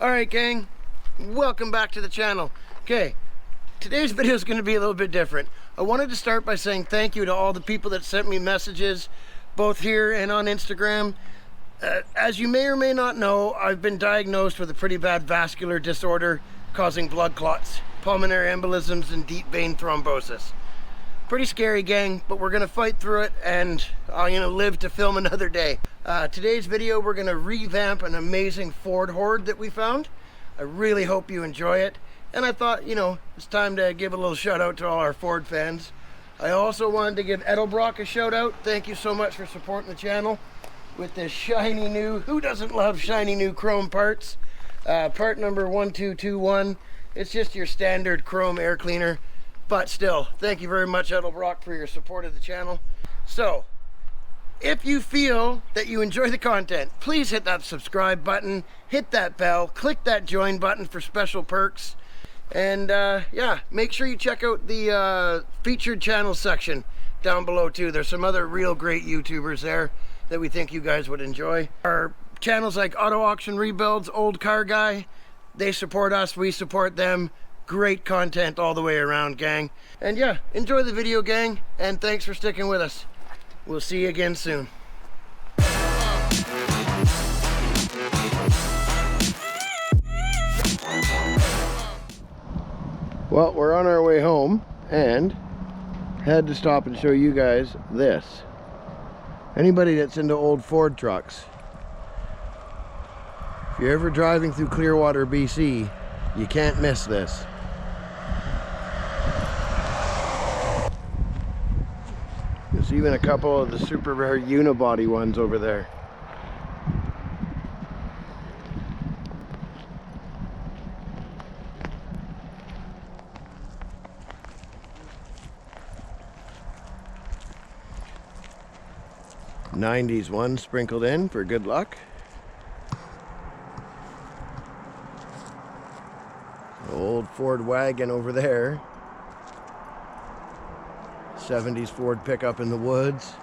Alright gang, welcome back to the channel. Okay, today's video is going to be a little bit different. I wanted to start by saying thank you to all the people that sent me messages, both here and on Instagram. As you may or may not know, I've been diagnosed with a pretty bad vascular disorder causing blood clots, pulmonary embolisms, and deep vein thrombosis. Pretty scary, gang, but we're going to fight through it, and I'm going to live to film another day. Today's video, we're going to revamp an amazing Ford Hoard that we found. I really hope you enjoy it. And I thought, you know, it's time to give a little shout out to all our Ford fans. I also wanted to give Edelbrock a shout out. Thank you so much for supporting the channel with this shiny new, who doesn't love shiny new chrome parts? Part number 1221. It's just your standard chrome air cleaner. But still, thank you very much, Edelbrock, for your support of the channel. So, if you feel that you enjoy the content, please hit that subscribe button, hit that bell, click that join button for special perks. And yeah, make sure you check out the featured channel section down below too. There's some other real great YouTubers there that we think you guys would enjoy. Our channels like Auto Auction Rebuilds, Old Car Guy, they support us, we support them. Great content all the way around, gang. And yeah, enjoy the video, gang, and thanks for sticking with us. We'll see you again soon. Well, we're on our way home and had to stop and show you guys this. Anybody that's into old Ford trucks, if you're ever driving through Clearwater, BC, you can't miss this. There's even a couple of the super rare unibody ones over there. '90s one sprinkled in for good luck. Old Ford wagon over there. 70s Ford pickup in the woods.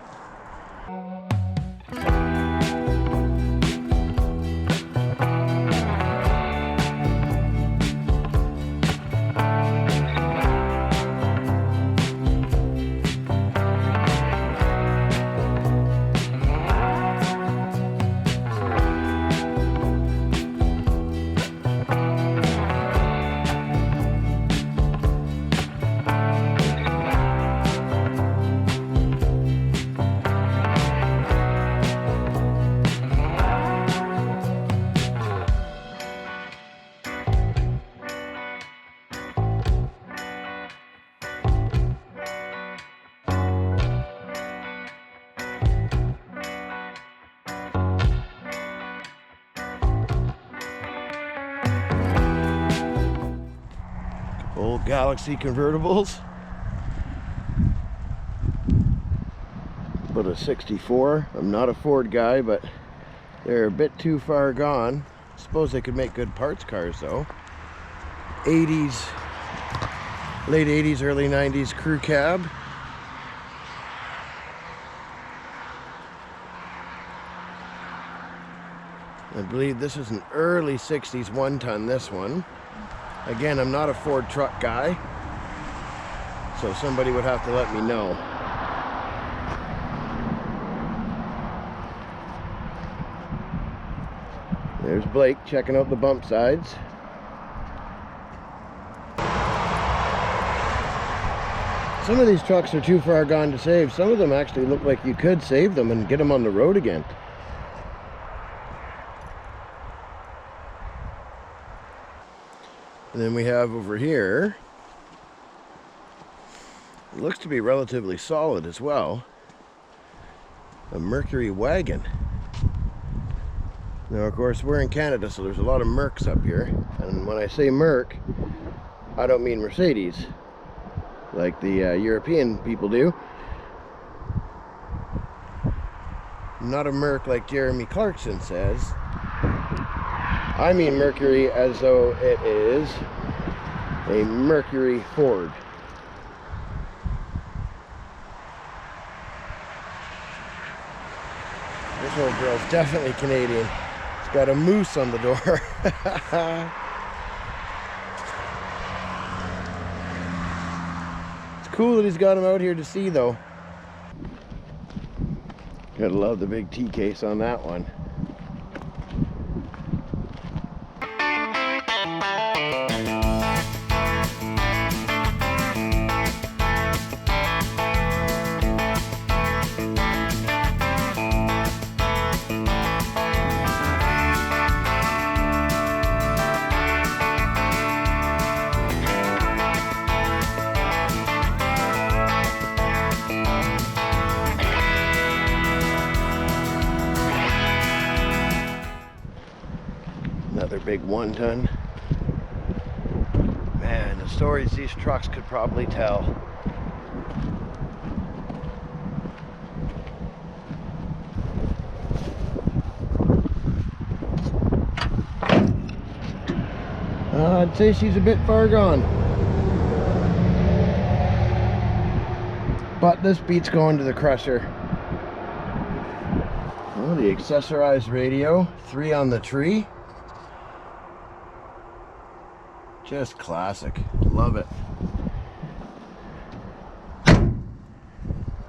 Old Galaxy convertibles. But a 64. I'm not a Ford guy, but they're a bit too far gone. I suppose they could make good parts cars though. 80s, late 80s, early 90s crew cab. I believe this is an early 60s one-ton, this one. Again, I'm not a Ford truck guy, so somebody would have to let me know. There's Blake checking out the bump sides. Some of these trucks are too far gone to save. Some of them actually look like you could save them and get them on the road again. And then we have over here, it looks to be relatively solid as well, a Mercury wagon. Now of course we're in Canada, so there's a lot of Mercs up here, and when I say Merc, I don't mean Mercedes like the European people do. Not a Merc like Jeremy Clarkson says. I mean Mercury as though it is a Mercury Ford. This old girl's definitely Canadian. It's Got a moose on the door. It's cool that he's got him out here to see, though. Gotta love the big T case on that one. Another big 1-ton. Man, the stories these trucks could probably tell. I'd say she's a bit far gone. But this beats going to the crusher. Oh, the accessorized radio, 3 on the tree. Just classic. Love it.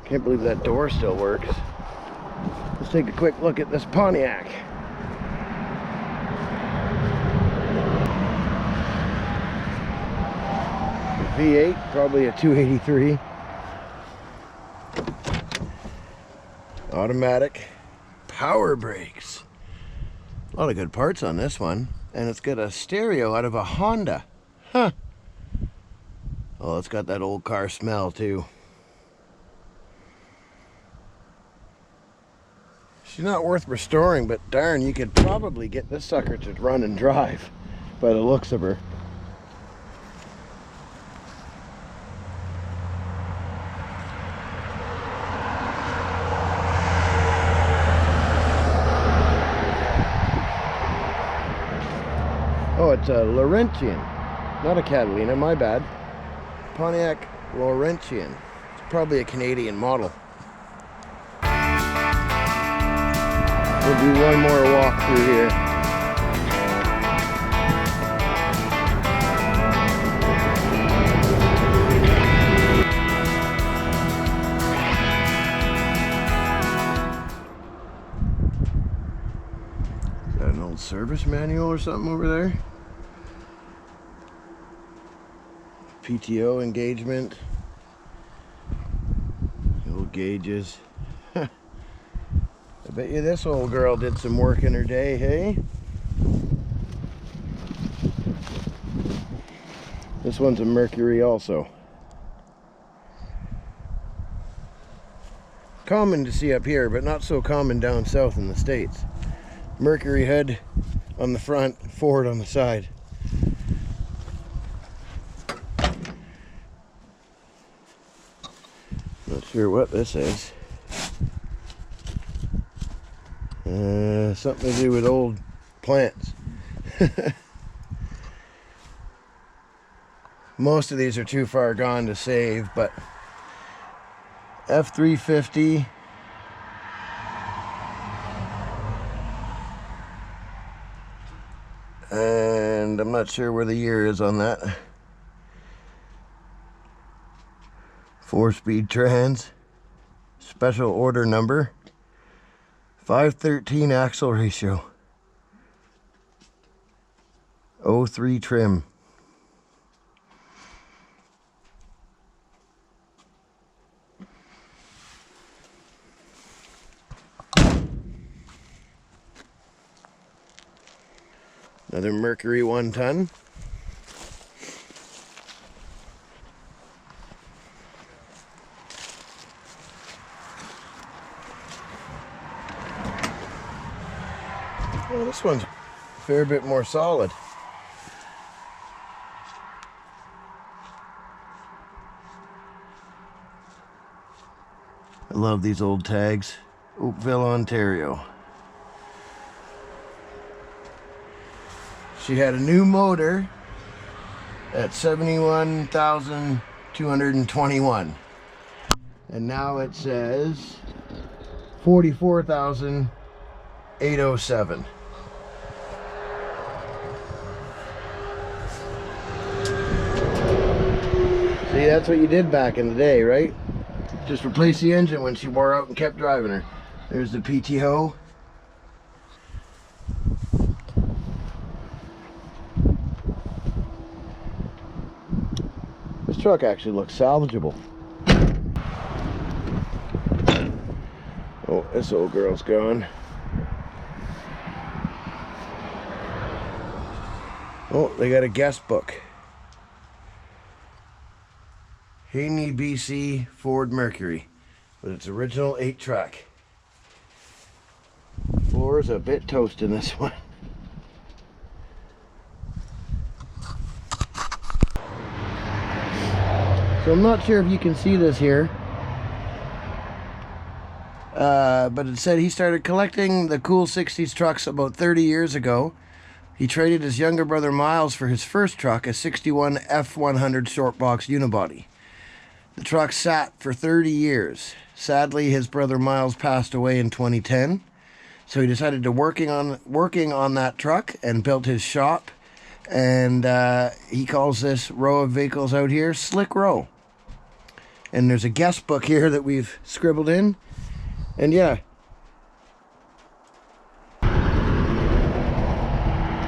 Can't believe that door still works. Let's take a quick look at this Pontiac. V8, probably a 283. Automatic. Power brakes. A lot of good parts on this one. And it's got a stereo out of a Honda. Huh. Oh, it's got that old car smell too. She's not worth restoring, but darn, you could probably get this sucker to run and drive by the looks of her. Oh, it's a Laurentian, not a Catalina, my bad. Pontiac Laurentian. It's probably a Canadian model. We'll do one more walk through here. Is that an old service manual or something over there? PTO engagement. The old gauges. I bet you this old girl did some work in her day, hey? This one's a Mercury also. Common to see up here, but not so common down south in the States. Mercury head on the front, Ford on the side. Not sure what this is. Something to do with old plants. Most of these are too far gone to save, but F350. And I'm not sure where the year is on that. 4-speed trans, special order number, 513 axle ratio, 03 trim. Another Mercury 1-ton. Well, this one's a fair bit more solid. I love these old tags. Oakville, Ontario. She had a new motor at 71,221. And now it says 44,807. that's what you did back in the day, right? Just replace the engine when she wore out and kept driving her. There's the PTO. This truck actually looks salvageable. Oh, this old girl's gone. Oh, they got a guest book. Haney, BC, Ford Mercury, with its original 8-track. Floor's a bit toast in this one. So I'm not sure if you can see this here, but it said he started collecting the cool 60s trucks about 30 years ago. He traded his younger brother Miles for his first truck, a 61 F100 short box unibody. The truck sat for 30 years. Sadly, his brother Miles passed away in 2010, so he decided to working on that truck and built his shop. And he calls this row of vehicles out here Slick Row. And there's a guest book here that we've scribbled in. And yeah,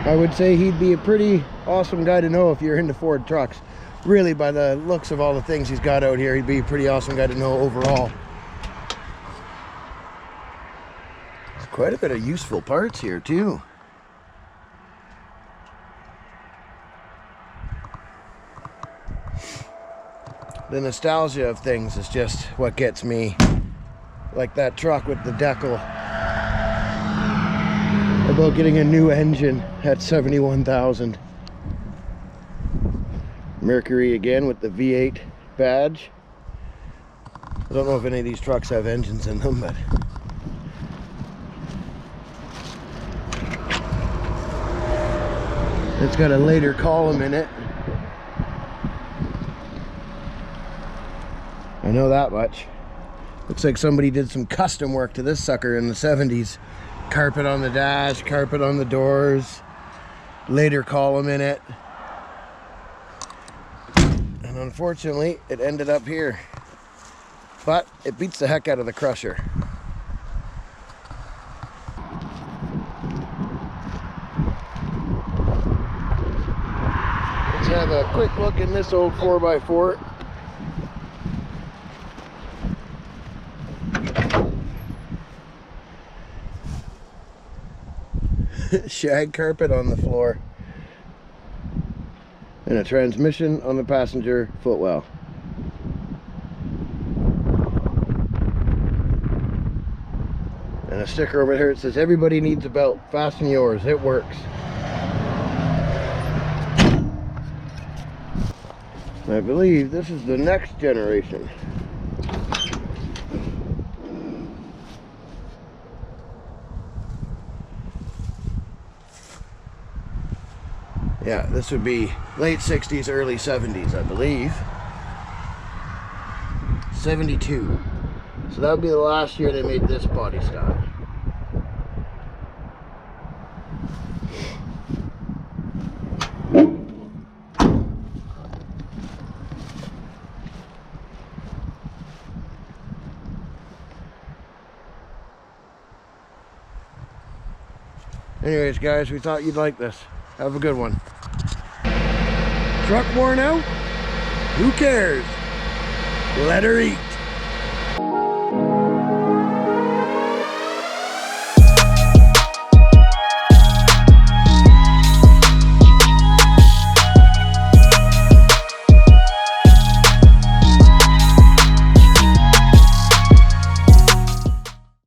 I would say he'd be a pretty awesome guy to know if you're into Ford trucks. Really, by the looks of all the things he's got out here, he'd be a pretty awesome guy to know overall. There's quite a bit of useful parts here too. The nostalgia of things is just what gets me. Like that truck with the decal. About getting a new engine at 71,000. Mercury again with the V8 badge. I don't know if any of these trucks have engines in them, but it's got a later column in it. I know that much. Looks like somebody did some custom work to this sucker in the 70s. Carpet on the dash, carpet on the doors, later column in it. And unfortunately, it ended up here. But it beats the heck out of the Crusher. Let's have a quick look in this old 4x4. Shag carpet on the floor and a transmission on the passenger footwell. And a sticker over here that says everybody needs a belt, fasten yours, it works. I believe this is the next generation. Yeah, this would be late 60s, early 70s, I believe. 72. So that would be the last year they made this body style. Anyways, guys, we thought you'd like this. Have a good one. Truck worn out? Who cares? Let her eat.